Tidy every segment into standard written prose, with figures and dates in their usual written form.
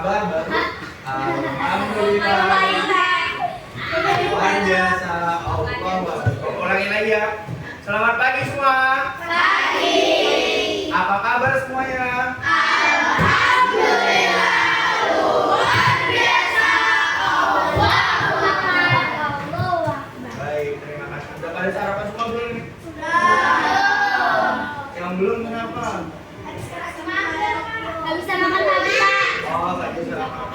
kabar baru? Alhamdulillah. Luar biasa. Allah. Ulangin lagi ya. Selamat pagi semua. Pagi. Apa kabar semuanya? Alhamdulillah. Luar biasa. Allah. Baik, terima kasih. Sudah pada sarapan semua belum? Belum. Yang belum kenapa? Gak bisa makan pagi, Pak. Oh, nggak bisa makan.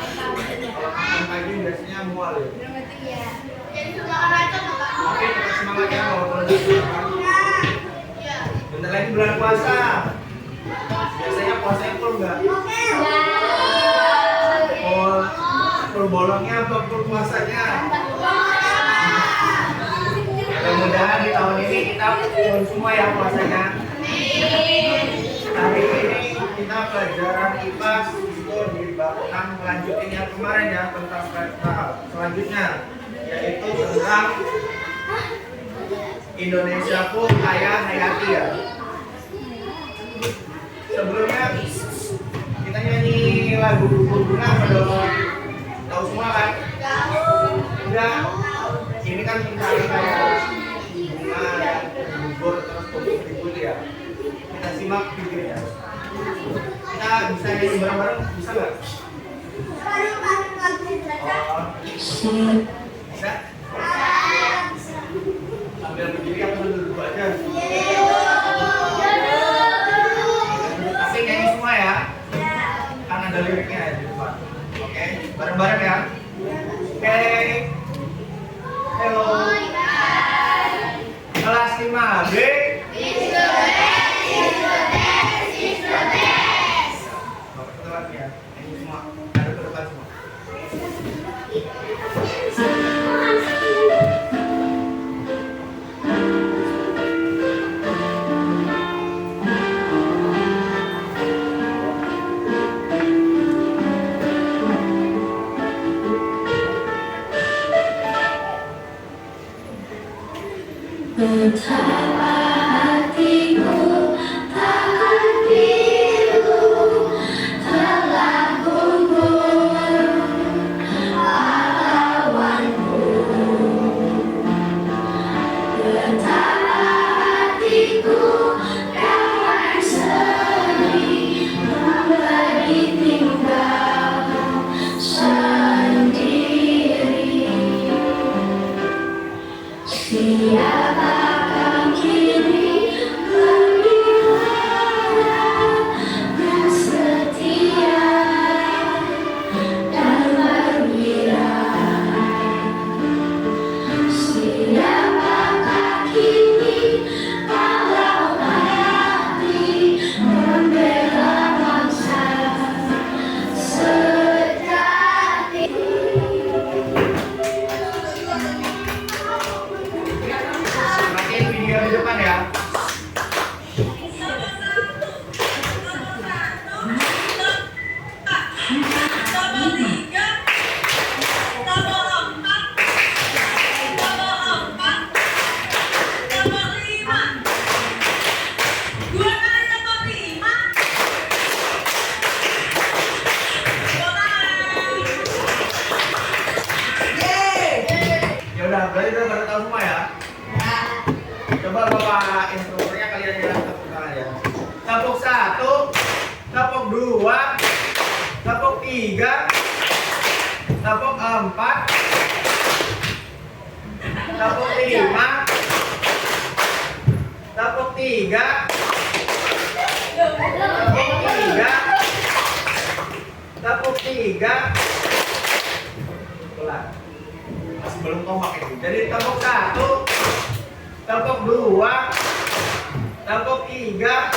Kalau makan pagi biasanya mual ya. Iya. Jadi suka racun, Pak. Oke, tetap semangat ya walaupun udah sarapan. Iya. Bentar lagi bulan puasa. Biasanya puasanya full nggak? Full bolongnya apa full puasanya? Mudah-mudahan di tahun ini kita full semua ya puasanya. Hari ini kita pelajaran IPA itu di bab 6 melanjutin yang kemarin ya tentang selanjutnya, yaitu tentang Indonesiaku Kaya Hayati ya. Sebelumnya kita nyanyi lagu bunga pada tahu semua kan? Udah. Ini kan tentang kayak bunga dan gugur terus kumpul ya. Kita simak videonya. Kita bisa nyanyi bareng-bareng, bisa nggak? Oh, bisa? Sambil berdiri atau sambil duduk aja? Tapi nyanyi semua ya. Kan ada liriknya di depan. Oke, bareng-bareng ya. Oke. Hello. Kelas 5B. Betapa hatiku takkan pilu telah gugur pahlawanku. Betapa hatiku kawan sendiri memberi tinggal sendiri. Siapakah kini bergiliran dan setia dan berwirai? Siapakah kini pahlawan hati membela bangsa sejati? Matiin video di depan ya. Ya udah, berarti udah pada tahu semua ya. Coba bapak instrukturnya kalian yang tepuk tangan ya. Tepuk 1, tepuk 2, tepuk 3, tepuk 4, tepuk 5, tepuk 3, tepuk 3. Ulang. Masih belum kompak ini. Jadi tepuk 1, tepuk 2, tepuk 3,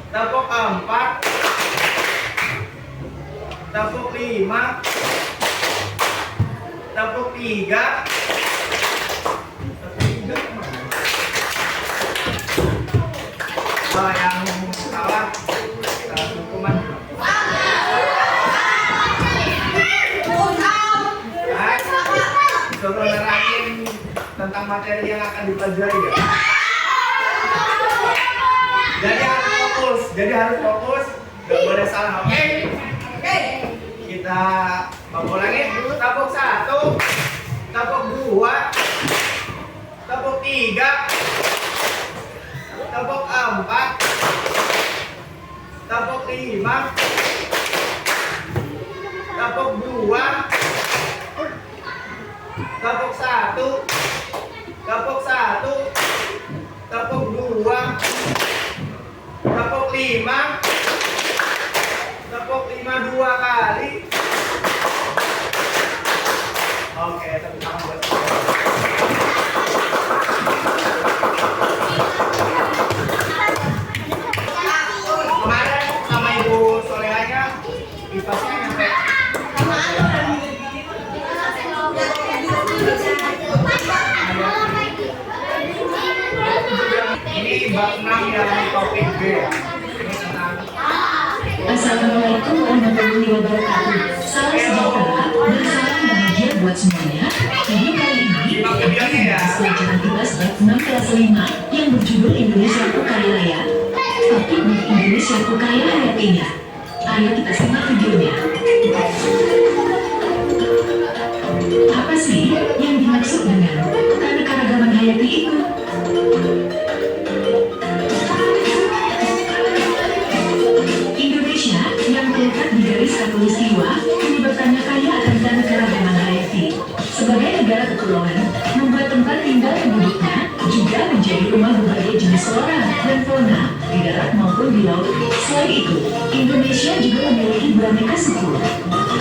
tepuk 4, tepuk 5, tepuk 3, yang salah hukuman. Coba nerangin tentang materi yang akan dipelajari ya. Jadi harus fokus, nggak boleh salah, oke? Oke. Kita ulangin. Tabok 1, tabok 2, tabok 3, tabok 4, tabok 5, tabok 2, tabok 1, tabok 1, tabok 2, tabok 5, tabok 5 2 kali. Oke, tepuk tangan buat kemarin sama Ibu Solehanya dipasnya nyampe ini bab 6 yang topik B ya. Ini tentang Assalamualaikum warahmatullahi wabarakatuh. Salam sejahtera dan salam bahagia buat semuanya. Video kali ini kita membahas pelajaran tugas bab 6 kelas 5 yang berjudul Indonesia Ku Kaya Raya. Topik di Indonesia Ku Kaya Hayatinya. Ayo kita simak videonya. Apa sih yang dimaksud dengan keanekaragaman hayati itu? Indonesia yang terletak di garis khatulistiwa menyebabkannya kaya akan keanekaragaman hayati. Sebagai negara kepulauan, membuat tempat tinggal penduduknya juga menjadi rumah berbagai jenis flora dan fauna di darat maupun di laut. Selain itu, Indonesia juga memiliki beraneka suku.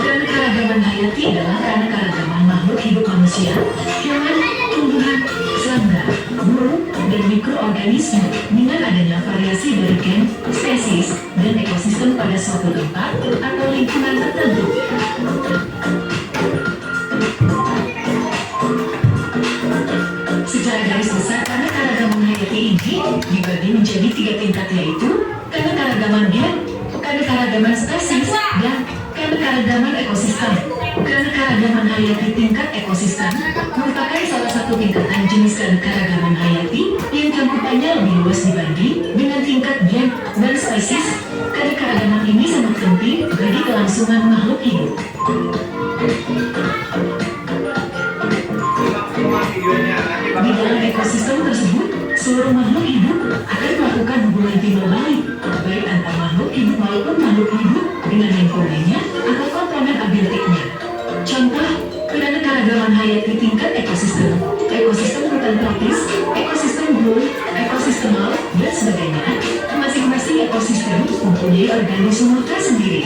Keanekaragaman hayati adalah keanekaragaman makhluk hidup manusia, hewan, tumbuhan, serangga, burung, dan mikroorganisme dengan adanya variasi dari gen, spesies, dan ekosistem pada suatu tempat atau lingkungan tertentu. Secara garis besar, keanekaragaman hayati ini dibagi menjadi 3 tingkat, yaitu keanekaragaman gen, keanekaragaman spesies, dan keanekaragaman ekosistem. Keanekaragaman hayati tingkat ekosistem merupakan salah satu tingkatan jenis keanekaragaman hayati yang cakupannya lebih luas dibanding dengan tingkat gen dan spesies. Keanekaragaman ini sangat penting bagi kelangsungan makhluk hidup. Di dalam ekosistem tersebut, seluruh makhluk hidup akan melakukan hubungan timbal balik, baik antar makhluk hidup maupun makhluk hidup dengan lingkungannya atau komponen abiotiknya. Contoh, keanekaragaman hayati tingkat ekosistem, ekosistem hutan tropis, ekosistem gulung, ekosistem laut, dan sebagainya. Masing-masing ekosistem mempunyai organisme tersendiri.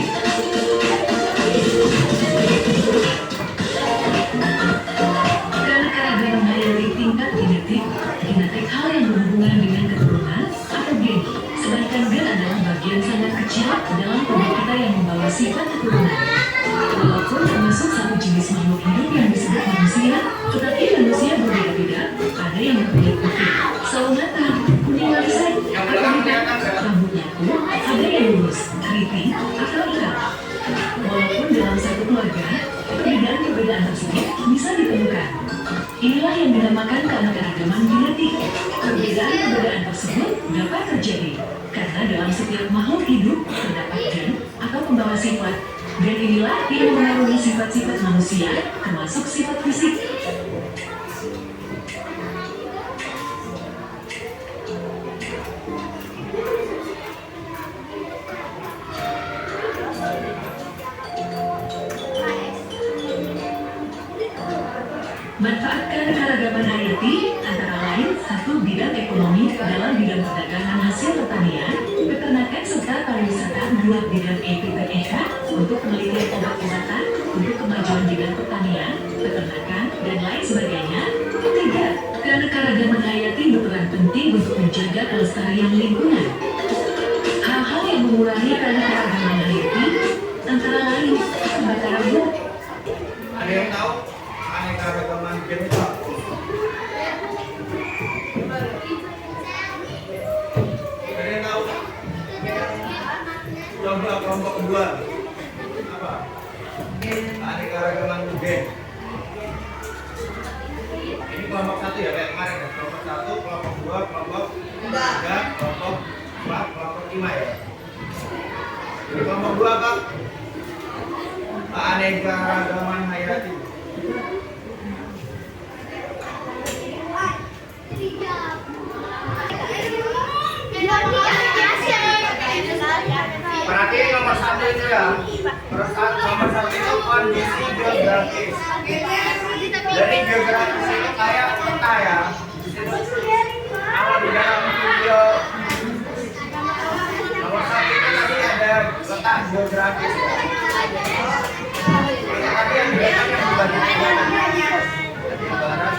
Keanekaragaman hayati tingkat genetik, genetik hal yang berhubungan dengan keturunan atau gen. Sedangkan gen adalah bagian sangat kecil dalam tubuh kita yang membawa sifat keturunan. Walaupun termasuk satu jenis makhluk hidup yang disebut manusia, tetapi manusia berbeda-beda. Ada yang berkulit putih, sawo matang, kuning langsat, atau hitam, rambutnya pun ada yang lurus, keriting, atau ikat. Walaupun dalam satu keluarga, perbedaan-perbedaan tersebut bisa ditemukan. Inilah yang dinamakan keanekaragaman genetik. Perbedaan-perbedaan tersebut dapat terjadi karena dalam setiap makhluk hidup terdapat gen atau pembawa sifat. Dan inilah yang mempengaruhi sifat-sifat manusia, termasuk sifat fisik. Manfaat keanekaragaman hayati antara lain: 1. Bidang ekonomi dalam bidang perdagangan hasil pertanian, peternakan serta pariwisata. 2. Bidang EPPEK untuk penelitian obat-obatan, untuk kemajuan bidang pertanian, peternakan, dan lain sebagainya. 3. Keanekaragaman hayati berperan penting untuk menjaga kelestarian lingkungan. Hal-hal yang mengurangi keanekaragaman hayati antara lain kebakaran hutan. Ada yang tahu keanekaragaman gen itu apa? Ada yang tahu? Coba kelompok kedua. Apa? Keanekaragaman gen. Ini kelompok 1 ya, kayak kemarin ya. Kelompok 1, kelompok 2, kelompok 3, kelompok 4, kelompok 5 ya. Jadi kelompok 2 apa? keanekaragaman hayati. Perhatiin nomor satu itu ya. Nomor satu itu kondisi geografis. Jadi geografis itu kayak peta ya. Kalau di dalam video nomor satu itu tadi ada letak geografis. Itu tadi yang di belakang yang dibagi tiga. Jadi barat,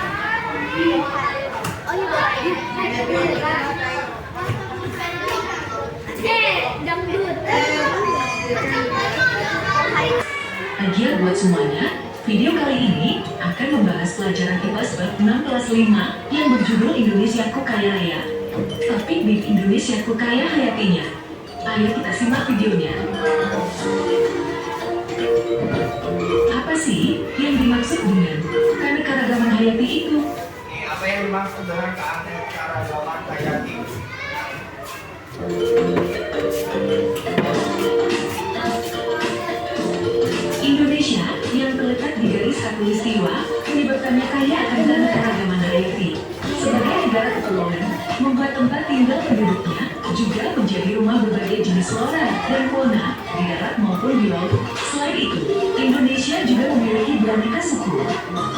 Agia buat semuanya, video kali ini akan membahas pelajaran IPS bab 6 kelas 5 yang berjudul Indonesiaku Kaya Raya. Topik di Indonesiaku Kaya Hayatinya. Ayo kita simak videonya. Apa sih yang dimaksud dengan keanekaragaman hayati itu? ini apa yang dimaksud dengan keanekaragaman hayati? Indonesia yang terletak di garis khatulistiwa menyebabkannya kaya akan keanekaragaman hayati. Sebagai negara kepulauan, membuat tempat tinggal penduduknya juga menjadi rumah berbagai jenis flora dan fauna di darat maupun di laut. Selain itu, Indonesia juga memiliki beraneka suku.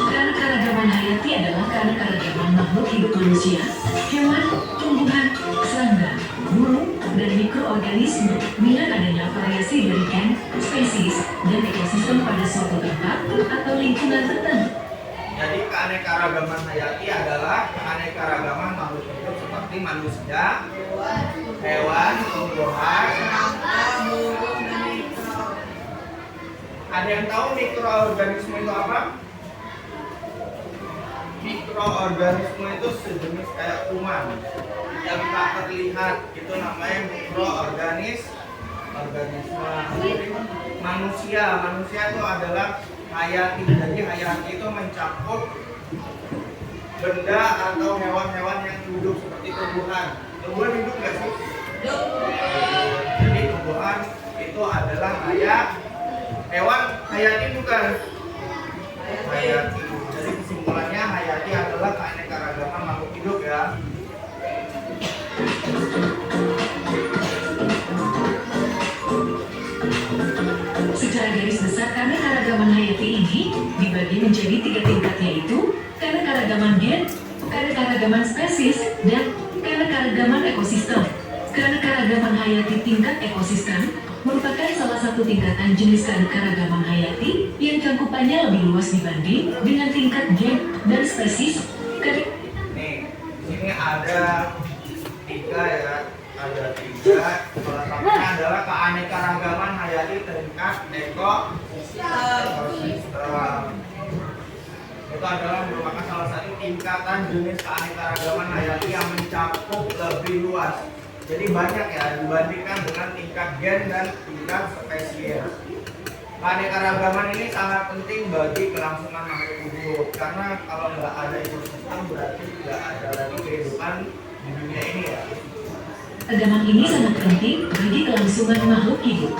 Keanekaragaman hayati adalah keanekaragaman makhluk hidup manusia, hewan, tumbuhan, serangga, burung, dan mikroorganisme dengan adanya variasi dari gen, spesies, dan ekosistem pada suatu tempat atau lingkungan tertentu. Jadi keanekaragaman hayati adalah keanekaragaman makhluk hidup seperti manusia, hewan, tumbuhan. Ada yang tahu mikroorganisme itu apa? Mikroorganisme itu sejenis kayak kuman yang tak terlihat, itu namanya mikroorganisme. Manusia itu adalah hayati. Jadi hayati itu mencakup benda atau hewan-hewan yang hidup seperti tumbuhan. Tumbuhan hidup nggak sih? Jadi tumbuhan itu adalah hayat. Hewan hayati bukan? Hayati. Jadi kesimpulannya hayati adalah keanekaragaman makhluk hidup ya. Secara garis besar, keanekaragaman hayati ini dibagi menjadi 3 tingkat, yaitu keanekaragaman gen, keanekaragaman spesies, dan keanekaragaman ekosistem. Keanekaragaman hayati tingkat ekosistem merupakan salah satu tingkatan jenis keanekaragaman hayati yang cakupannya lebih luas dibanding dengan tingkat gen dan spesies. Nih, ini ada 3 ya. Ada 3. Salah satunya adalah keanekaragaman hayati tingkat ekosistem. Itu adalah merupakan salah satu tingkatan jenis keanekaragaman hayati yang mencakup lebih luas. Jadi banyak ya dibandingkan dengan tingkat gen dan tingkat spesies. Keanekaragaman ini sangat penting bagi kelangsungan makhluk hidup, karena kalau nggak ada ekosistem berarti nggak ada lagi kehidupan di dunia ini ya. Keanekaragaman ini sangat penting bagi kelangsungan makhluk hidup.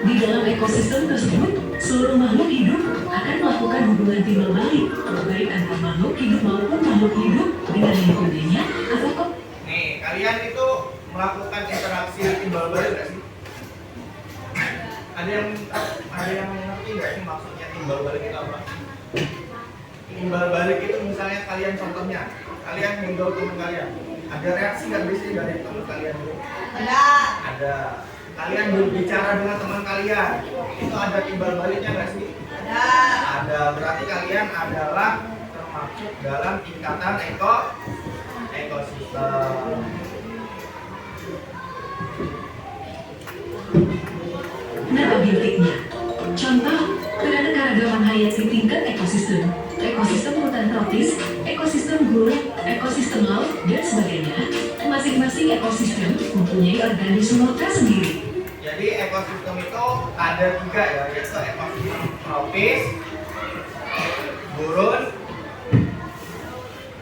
Di dalam ekosistem tersebut, seluruh makhluk hidup akan melakukan hubungan timbal balik, baik antar makhluk hidup maupun makhluk hidup dengan lingkungannya atau Nih, kalian itu melakukan interaksi timbal balik nggak sih? Ada yang ngerti nggak sih maksudnya timbal balik itu apa? Timbal balik itu misalnya kalian, contohnya kalian menggol teman kalian, ada reaksi nggak bisa dari teman kalian? Ada. Kalian berbicara dengan teman kalian, itu ada timbal baliknya nggak sih? Ada. Berarti kalian adalah termasuk dalam tingkatan ekosistem. Nababiotiknya. Contoh, keanekaragaman hayati tingkat ekosistem, ekosistem hutan tropis, ekosistem gurun, ekosistem laut, dan sebagainya. Masing-masing ekosistem mempunyai organisme tersendiri. Jadi ekosistem itu ada 3 ya, yaitu ekosistem tropis, gurun,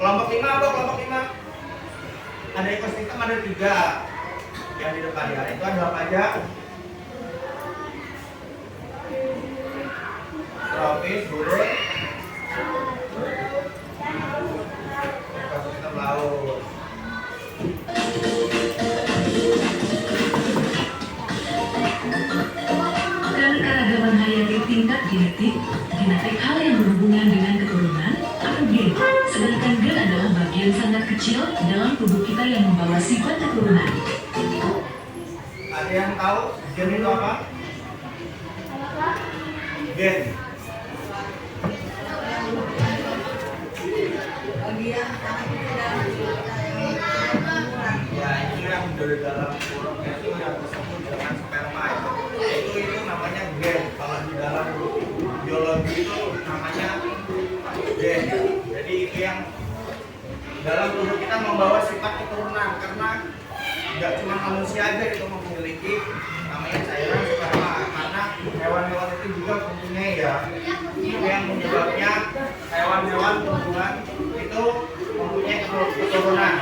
kelompok 5 apa kelompok 5? Ada ekosistem ada 3, yang di depan ya. Itu ada apa aja? Tropis, burung, ekosistem laut. Keanekaragaman hayati tingkat genetik hal yang berhubungan dengan keturunan atau gen. Sedangkan gen adalah bagian sangat kecil dalam tubuh kita yang membawa sifat keturunan. Ada yang tahu gen itu apa? Gen. Ya, itu yang dari dalam uratnya itu yang disebut dengan sperma itu namanya gen. Kalau di dalam biologi itu namanya gen. Jadi itu yang dalam tubuh kita membawa sifat keturunan, karena tidak cuma manusia aja itu memiliki namanya cairan sperma, karena hewan-hewan itu juga mempunyai ya. Itu yang menyebabnya hewan-hewan tumbuhan itu mempunyai keturunan.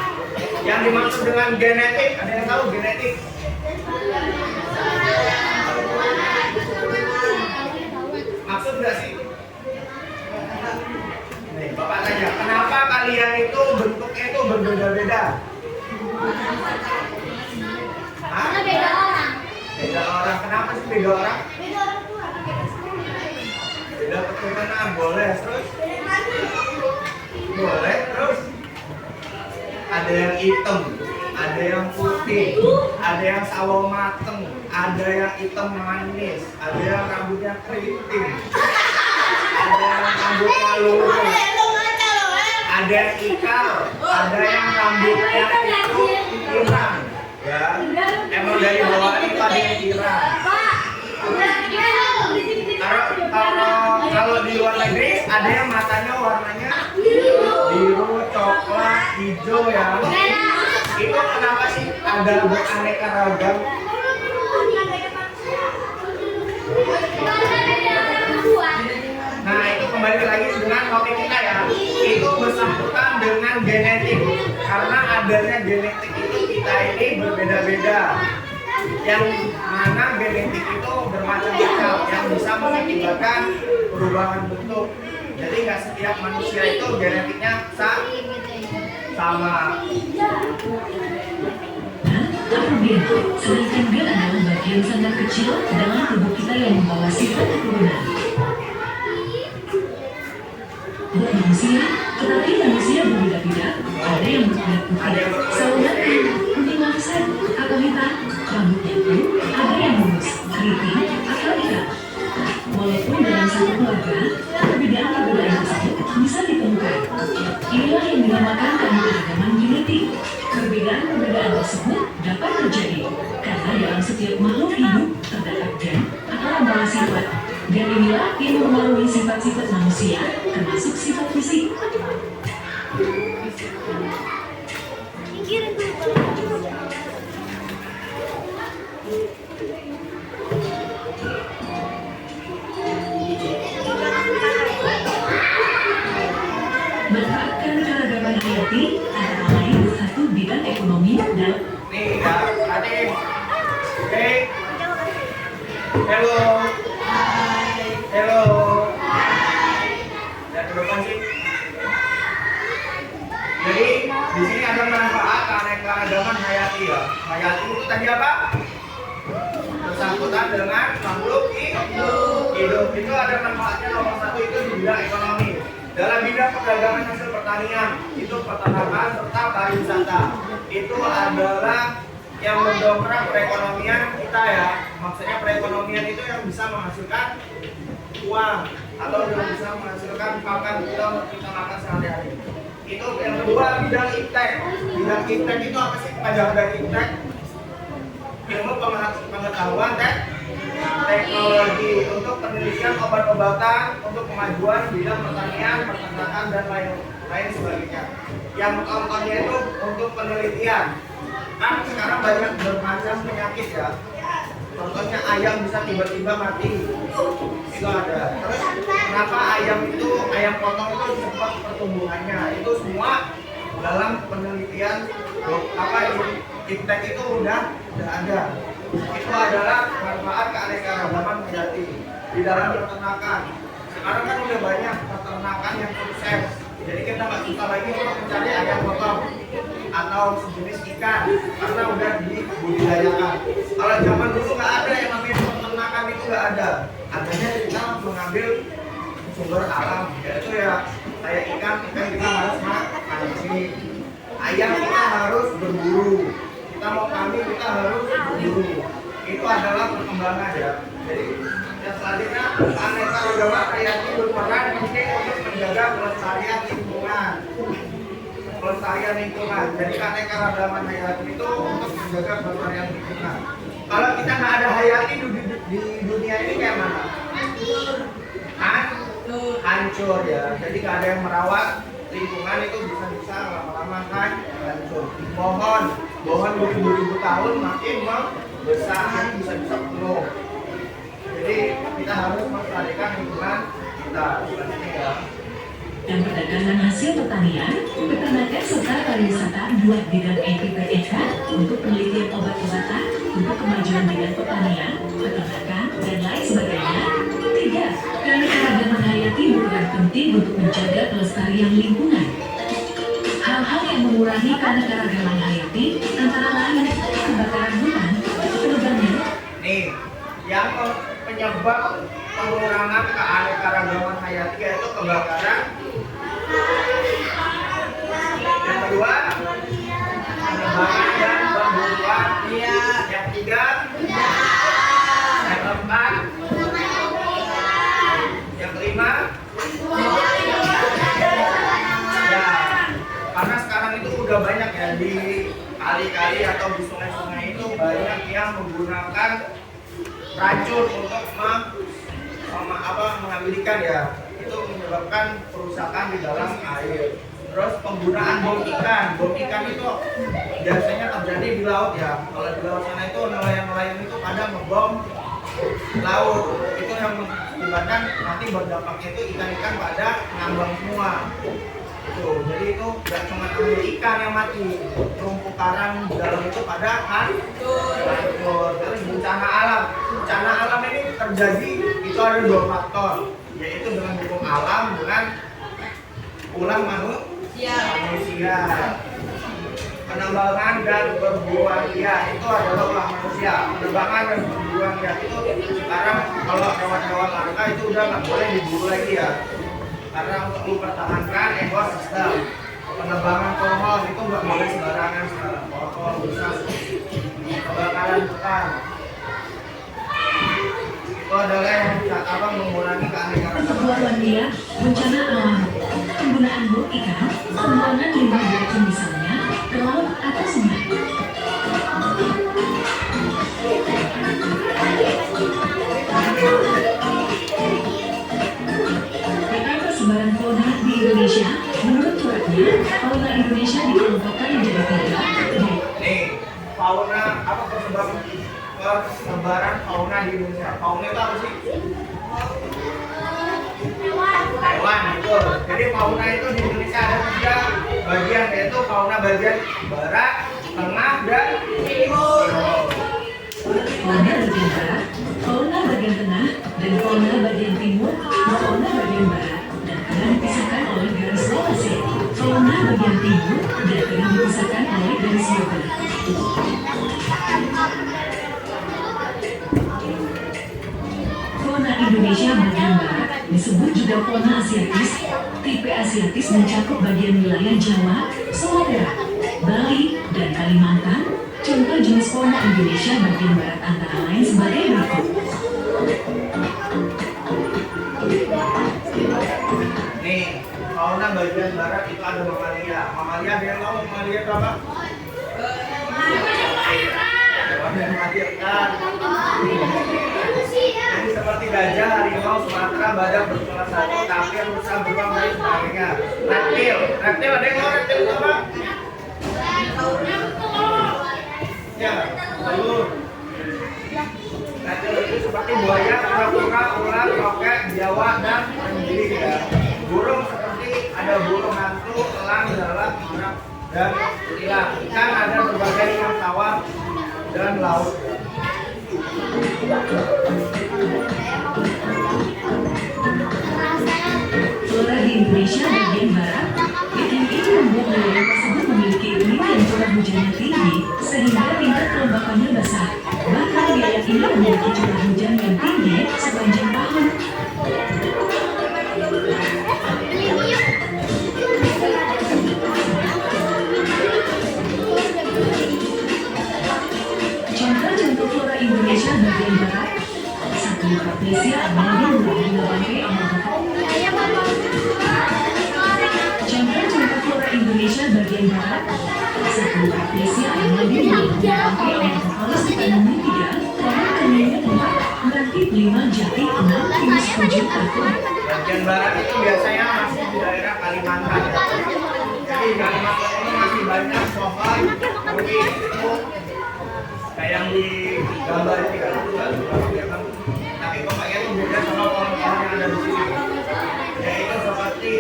Yang dimaksud dengan genetik, ada yang tahu genetik? Maksud nggak sih? Nih, Bapak tanya, kenapa kalian itu bentuknya itu berbeda-beda? Hah? Beda orang. Beda orang, kenapa sih beda orang? Beda orang tua. Beda keturunan, boleh, terus? Boleh, terus? Ada yang hitam, ada yang putih, ada yang sawo mateng, ada yang hitam manis, ada yang rambutnya keriting, ada yang rambutnya lurus, ada yang ikal, ada yang rambutnya itu pirang, ya. Emang dari bawah itu ada yang pirang. Kalau di luar negeri ada yang matanya warnanya biru, coklat, hijau ya. Itu kenapa sih ada beraneka ragam? Nah, itu kembali lagi dengan topik kita ya. Itu bersangkutan dengan genetik. Karena adanya genetik itu kita ini berbeda-beda. Yang mana genetik itu bermacam-macam yang bisa mengakibatkan perubahan bentuk. Jadi nggak setiap manusia itu genetiknya sama. Atau gen. Sedangkan gen adalah bagian sangat kecil dalam tubuh kita yang membawa sifat keturunan. Manusia, tetapi manusia berbeda-beda. Ada yang berkulit putih, sawonan kuning langsat, atau hitam, rambutnya pun, ada yang mulus, keriting, atau hitam. Walaupun dalam satu keluarga, perbedaan-perbedaan tersebut bisa ditemukan. Inilah yang dinamakan keanekaragaman genetik. Perbedaan-perbedaan tersebut dapat terjadi karena dalam setiap makhluk hidup terdapat gen atau membawa sifat. Dan inilah yang memengaruhi sifat-sifat manusia, termasuk sifat fisik. Manfaatkan keragaman hayati antara lain satu bidang ekonomi dan Nih ya, adik. Oke. Hello. Hello. Ya, ke depan sih. Jadi di sini ada manfaat keanekaragaman hayati ya. Hayati itu tadi apa? Bersangkutan dengan makhluk hidup. Itu ada manfaatnya nomor satu itu di bidang ekonomi. Dalam bidang perdagangan hasil pertanian, itu peternakan serta pariwisata. Itu adalah yang mendongkrak perekonomian kita ya. Maksudnya perekonomian itu yang bisa menghasilkan uang atau yang bisa menghasilkan pakan kita untuk kita makan sehari-hari. Itu yang kedua, bidang iptek. Bidang iptek itu apa sih? Panjang dari iptek, ilmu pengetahuan teknologi untuk penelitian obat-obatan, untuk kemajuan bidang pertanian, peternakan dan lain sebagainya. Yang contohnya itu untuk penelitian. Kan sekarang banyak bermacam penyakit ya. Contohnya ayam bisa tiba-tiba mati. Itu ada. Terus kenapa ayam potong itu cepat pertumbuhannya? Itu semua dalam penelitian iptek itu udah ada. Itu adalah manfaat keanekaragaman hayati di dalam peternakan. Sekarang kan udah banyak peternakan yang sukses. Jadi kita nggak susah lagi untuk mencari ayam potong atau sejenis ikan karena udah dibudidayakan. Kalau zaman dulu nggak ada yang namanya peternakan, itu nggak ada. Adanya kita mengambil sumber alam, yaitu ya kayak ikan kita harus mancing, ayam kita harus berburu, kita mau kambing kita harus berburu. Itu adalah perkembangan ya. Jadi yang selanjutnya keanekaragaman hayati berperan penting untuk menjaga kelestarian lingkungan. Pelestarian lingkungan. Jadi keanekaragaman hayati itu untuk menjaga kelestarian lingkungan. Kalau kita nggak ada hayati di dunia ini kayak mana? Hancur ya. Jadi nggak ada yang merawat lingkungan, itu bisa lama-lama hancur. Pohon beribu-ribu tahun makin membesar, jadi bisa penuh. Jadi kita harus melestarikan lingkungan kita. Selanjutnya ya. Dan perdagangan hasil pertanian, peternakan serta pariwisata dua bidang EPPEK untuk penelitian obat-obatan, untuk kemajuan bidang pertanian, peternakan, dan lain sebagainya. 3. Keanekaragaman hayati berperan penting untuk menjaga kelestarian lingkungan. Hal-hal yang mengurangi keanekaragaman hayati antara lain kebakaran hutan, penebangan. Nih, yang penyebab pengurangan keanekaragaman hayati yaitu kebakaran. Yang kedua, penebangan dan pemburuan. Yang tiga, yang keempat, yang kelima, ya, karena sekarang itu udah banyak ya di kali-kali atau di sungai-sungai itu banyak yang menggunakan racun untuk mengambil ikan ya. Itu menyebabkan kerusakan di dalam air. Terus penggunaan bom ikan itu biasanya terjadi di laut ya. Kalau di laut sana itu nelayan-nelayan itu pada ngebom laut. Itu yang mengakibatkan nanti berdampaknya itu ikan-ikan pada ngambang semua. Jadi itu nggak cuma ambil ikan yang mati, terumpu karang di dalam itu pada hancur. Terus bencana alam ini terjadi itu ada dua faktor, yaitu dengan hukum alam dengan ulah manusia. Penebangan dan perburuan liar itu adalah ulah manusia. Penebangan dan perburuan liar itu sekarang kalau hewan-hewan langka itu udah nggak boleh diburu lagi ya, karena untuk mempertahankan ekosistem. Penebangan pohon itu nggak boleh sembarangan sekarang. Pohon bisa kebakaran hutan. Itu adalah yang mengurangi keanekaragaman. Perburuan liar, bencana alam, penggunaan bom ikan, pembuangan limbah beracun misalnya ke laut atau sungai. Peta persebaran fauna di Indonesia, menurut suratnya, fauna Indonesia dikelompokkan menjadi 3. Nih, fauna apa persebaran fauna di Indonesia? Fauna itu apa sih? Hewan itu. Jadi fauna itu di Indonesia ada 3 bagian, yaitu fauna bagian barat, tengah, dan timur. Fauna bagian barat, fauna bagian tengah, dan fauna bagian timur, fauna bagian barat, dan akan dipisahkan oleh garis lokasi. Fauna bagian timur dan akan dipisahkan oleh garis lokasi. Fauna Indonesia bagian barat disebut juga fauna asiatis. Tipe asiatis mencakup bagian wilayah Jawa, Sumatera, Bali, dan Kalimantan. Contoh jenis fauna Indonesia bagian barat antara lain sebagai berikut. Nih, fauna bagian barat itu ada mamalia. Mamalia, ada yang tahu mamalia itu apa? Hewan yang melahirkan. Jadi seperti gajah, harimau, Sumatera, badak berkepala satu, tapir, rusa, beruang, dan sebagainya. Reptil ada yang tahu reptil itu apa? Ya, telur. Reptil itu seperti buaya, kura-kura, ular, roket, biawak, dan anjing ya. Burung seperti ada burung hantu, elang, lalat, merak, dan ilang. Ikan ada berbagai ikan tawar, Indonesia bagian barat. Iklim ini membuat wilayah tersebut memiliki iklim yang curah hujannya tinggi sehingga tingkat kelembapannya basah. Bahkan wilayah ini memiliki curah hujan yang tinggi sepanjang tahun. Contoh-contoh flora Indonesia bagian barat. 1. Kaplesia amelia bunga bangkai amalgam. Contoh-contoh flora Indonesia bagian barat. 1. Kaplesia amelia bunga bangkai amalgam. Tanaman 3. Pohon kenyanya 4. Merantip 5. Jati 6. Pinus 7. Kalkun. Bagian barat itu biasanya masih di daerah Kalimantan. Jadi Kalimantan ini masih banyak pohon mungkin itu kayak yang di gambar ini kan itu nggak kelihatan. Tapi pokoknya itu beda sama pohon-pohon yang ada di sini. Yaitu seperti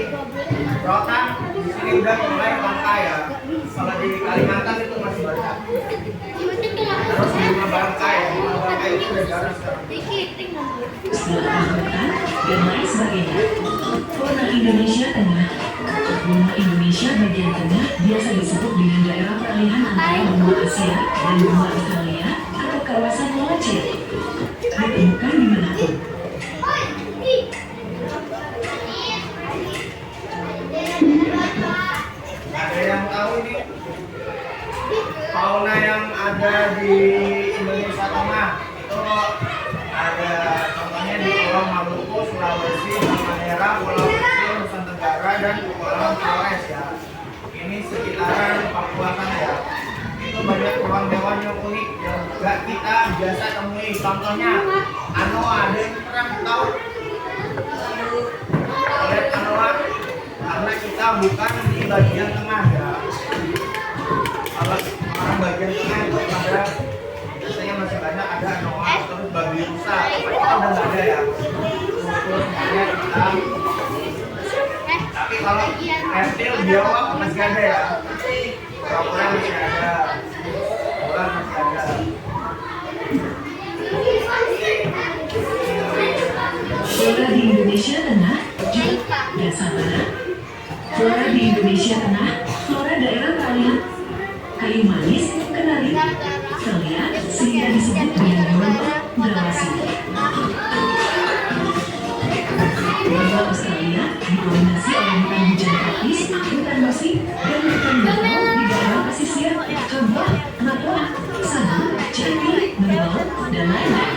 rotan di sini udah mulai langka ya. Kalau di Kalimantan itu masih banyak. Terus bunga bangkai itu udah jarang sekarang. Setelah hutan dan lain sebagainya. Fauna Indonesia Tengah. Benua Indonesia bagian tengah biasa disebut dengan daerah peralihan antara benua Asia dan benua Australia atau kawasan Molotov. Ditemukan di manapun. Ada yang tahu ini fauna yang ada di Indonesia Tengah itu ada contohnya di Pulau Maluku, Sulawesi, Halmahera, Pulau Kecil, Nusa Tenggara dan Pulau Flores ya. Ini sekitaran Papua sana ya. Itu banyak hewan-hewan yang unik yang gak kita biasa temui. Contohnya anoa, ada yang pernah tahu? Lihat anoa karena kita bukan di bagian tengah ya. Kalau orang bagian tengah itu ada biasanya masih banyak ada anoa terus babi rusa. Kita udah nggak ada ya. Terus semuanya hitam. Tapi kalau reptil biawak masih ada ya. Kura-kura masih ada. Ular masih ada. Flora di Indonesia Tengah dan Sabana. Flora di Indonesia Tengah, flora daerah peralihan kayu manis, kenari, Australia, sehingga disebut dengan Montok Gawasi. Benua Australia didominasi oleh hutan hujan tropis, hutan musim, dan hutan bakau di daerah pesisir, contoh, Matoa, Sana, Jati, Merbau, dan lain-lain.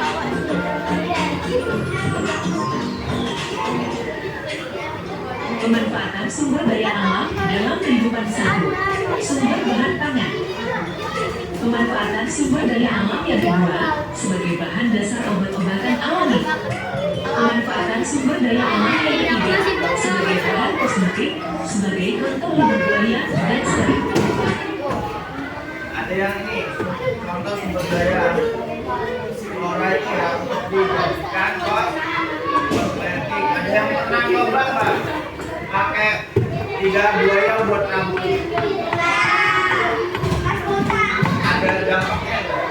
Pemanfaatan sumber daya alam dalam kehidupan satu. Sumber bahan pangan. Pemanfaatan sumber daya alam yang kedua sebagai bahan dasar obat-obatan alami. Pemanfaatan sumber daya alam yang ketiga sebagai bahan kosmetik, sebagai kantong lidah buaya dan serai. Ada yang ini contoh sumber daya flora itu ya untuk dijadikan kosmetik. Ada yang pernah coba Pak pakai lidah buaya buat rambut? Ada dampaknya nggak?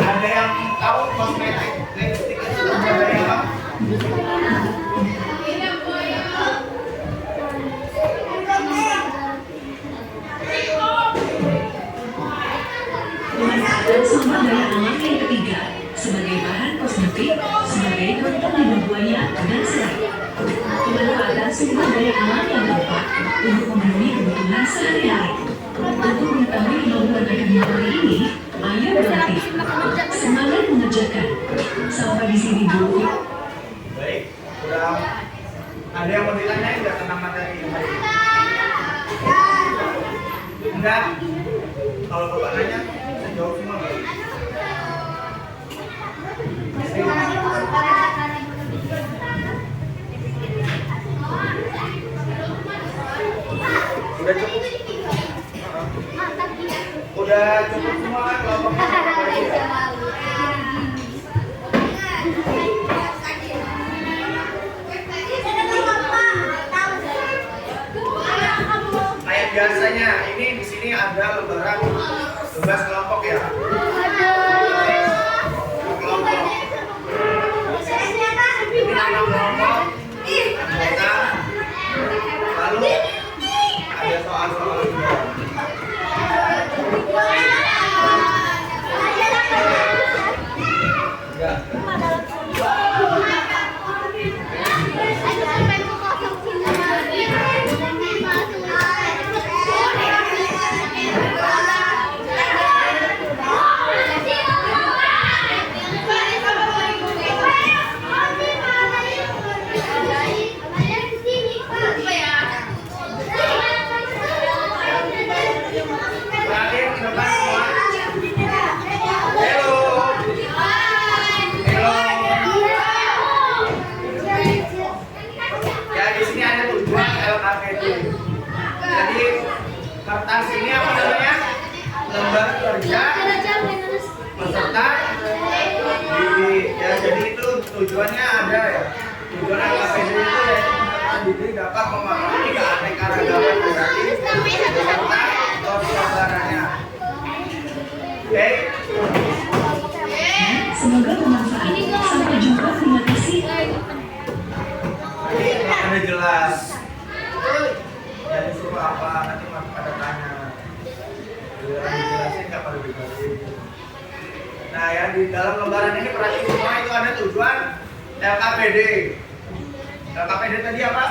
Ada yang tahu kosmetik lipstik itu sumber daya apa? Pemanfaatan sumber daya alam yang ketiga sebagai bahan kosmetik, sebagai kantong lidah buaya dan serai. Pemanfaatan sumber daya alam yang keempat untuk memenuhi kebutuhan sehari-hari. Untuk mengetahui kemampuan akan materi ini, ayo berlatih. Semangat mengerjakan. Sampai di sini dulu. Baik, udah ada yang mau ditanyain nggak tentang materi ini? Enggak. Kalau Bapak nanya, saya jawab semua nggak? Udah cukup? Udah cukup semua kan kelompoknya? Kayak biasanya, ini ini di sini ada lembaran tugas kelompok ya. Kelompok. Ini nama kelompok. Anggota. Lalu ada soal-soal juga. Ya. Terakhir ke depan semua. Hello. Hello. Ya di sini ada tujuan LKPD. Jadi kertas ini apa namanya? Lembar kerja peserta didik. Ya jadi itu tujuannya ada ya. Tujuan LKPD itu ya peserta didik dapat memahami keanekaragaman budaya beserta persaudaranya. Oke. Semoga bermanfaat. Sampai jumpa. Terima kasih. Ini ada jelas. Jadi suruh apa nanti pada tanya. Dijelasin nggak perlu dijelasin. Nah ya di dalam lembaran ini perhatikan semua itu ada tujuan LKPD. LKPD tadi apa?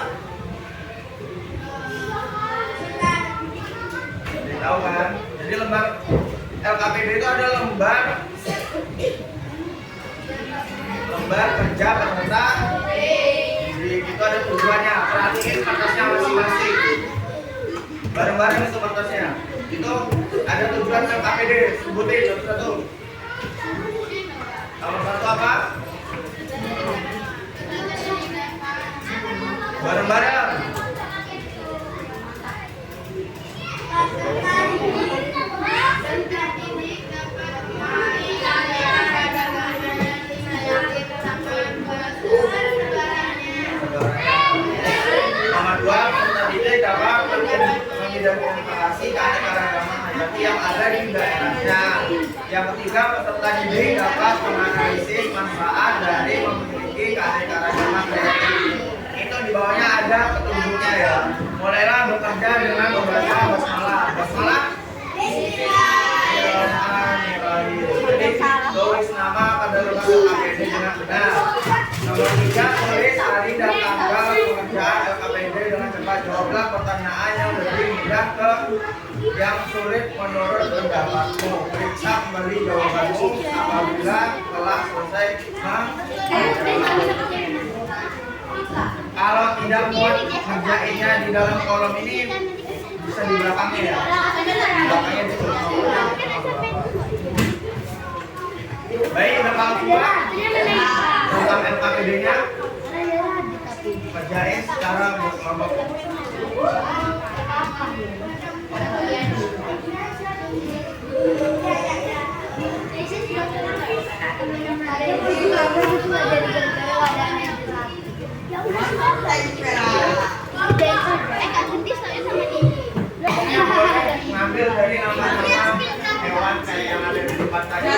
Jadi tahu kan? Jadi lembar LKPD itu ada lembar kerja peserta. Jadi itu ada tujuannya. Perhatiin kertasnya masing-masing. Bareng-bareng itu kertasnya. Itu ada tujuan LKPD. Sebutin satu-satu. Nomor satu apa? Bareng-bareng. Nomor dua, peserta didik dapat mengidentifikasi keanekaragaman hayati yang ada di daerahnya. Yang ketiga, peserta didik dapat menganalisis manfaat dari memiliki keanekaragaman hayati. Itu di bawahnya ada petunjuknya ya. Mulailah bekerja dengan membaca basmalah. Basmalah. Jadi tulis nama pada lembar LKPD dengan benar. Nomor 3, tulis hari dan tanggal pengerjaan LKPD dengan cepat. Jawablah pertanyaan yang lebih mudah ke yang sulit menurut pendapatmu. Periksa kembali jawabanmu apabila telah selesai. Kalau tidak muat ngerjainnya di dalam kolom ini bisa di belakangnya ya. Di belakangnya ditulis nomornya. Baik, udah paham semua tentang LKPD-nya? Kerjain secara berkelompok. Ngambil dari nama-nama hewan kayak yang ada di depan tadi.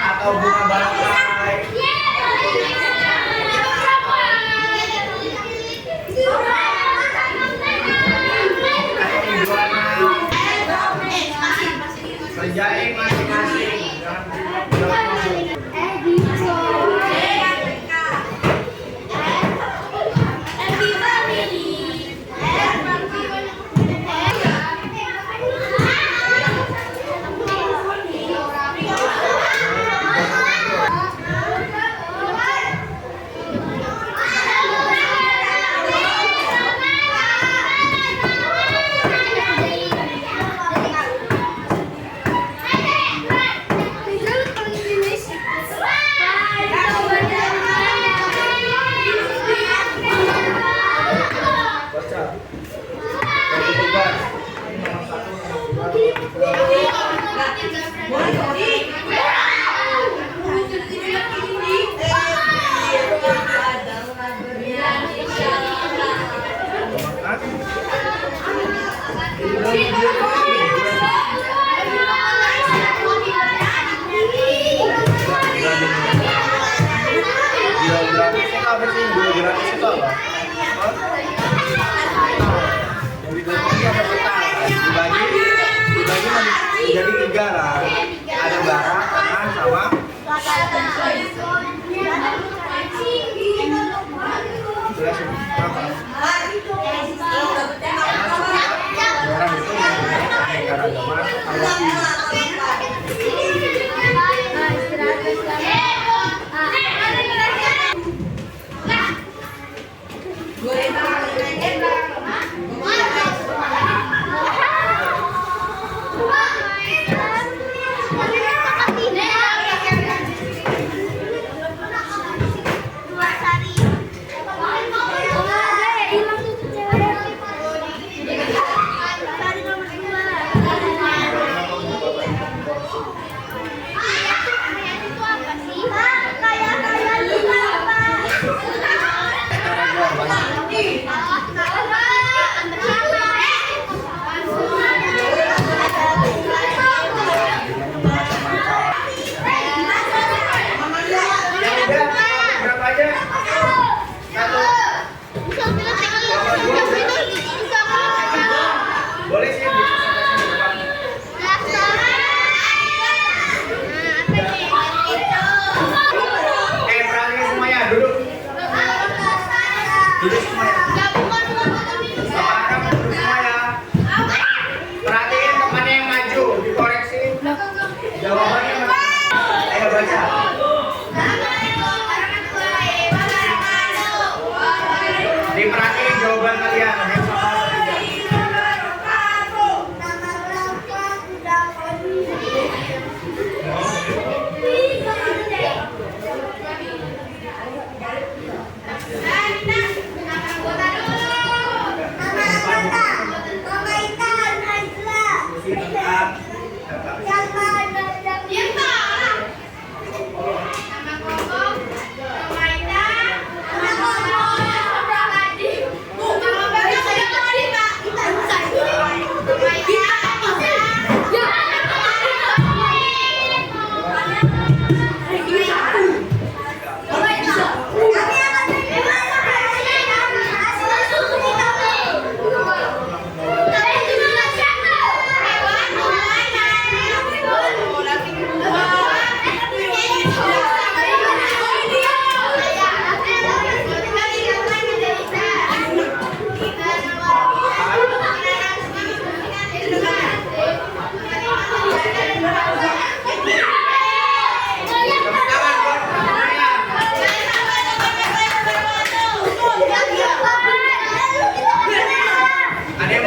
Atau bunga bonsai. Kerjain masing-masing.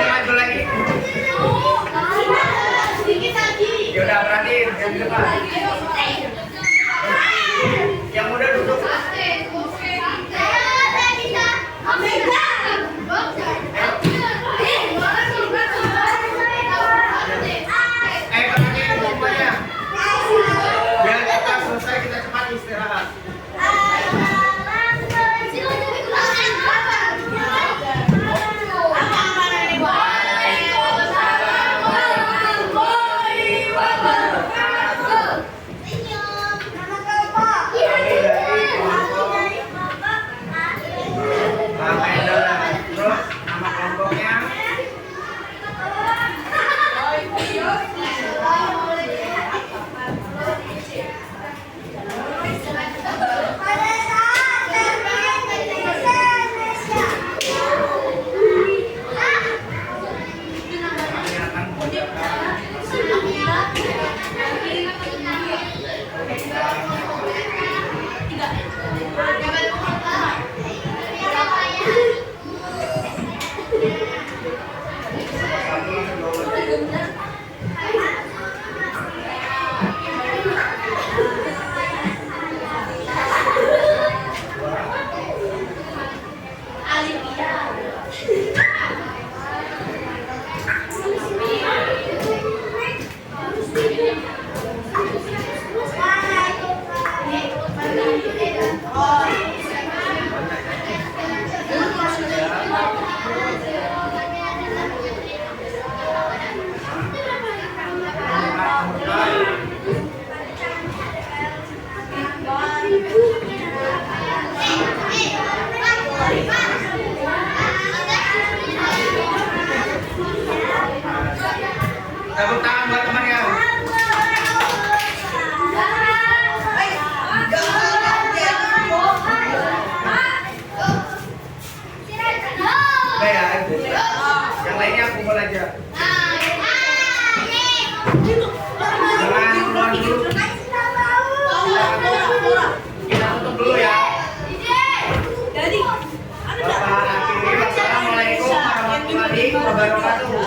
maju lagi. Sedikit lagi. Ya udah perhatiin yang di depan. Yang muda duduk. Perhatiin semuanya. Biar kita selesai kita cepat istirahat. Terus nama kelompoknya. Tepuk tangan buat temannya. Udah ya. Yang lainnya kumpul aja. Jangan keluar dulu. Kita tutup dulu ya. Assalamualaikum warahmatullahi wabarakatuh.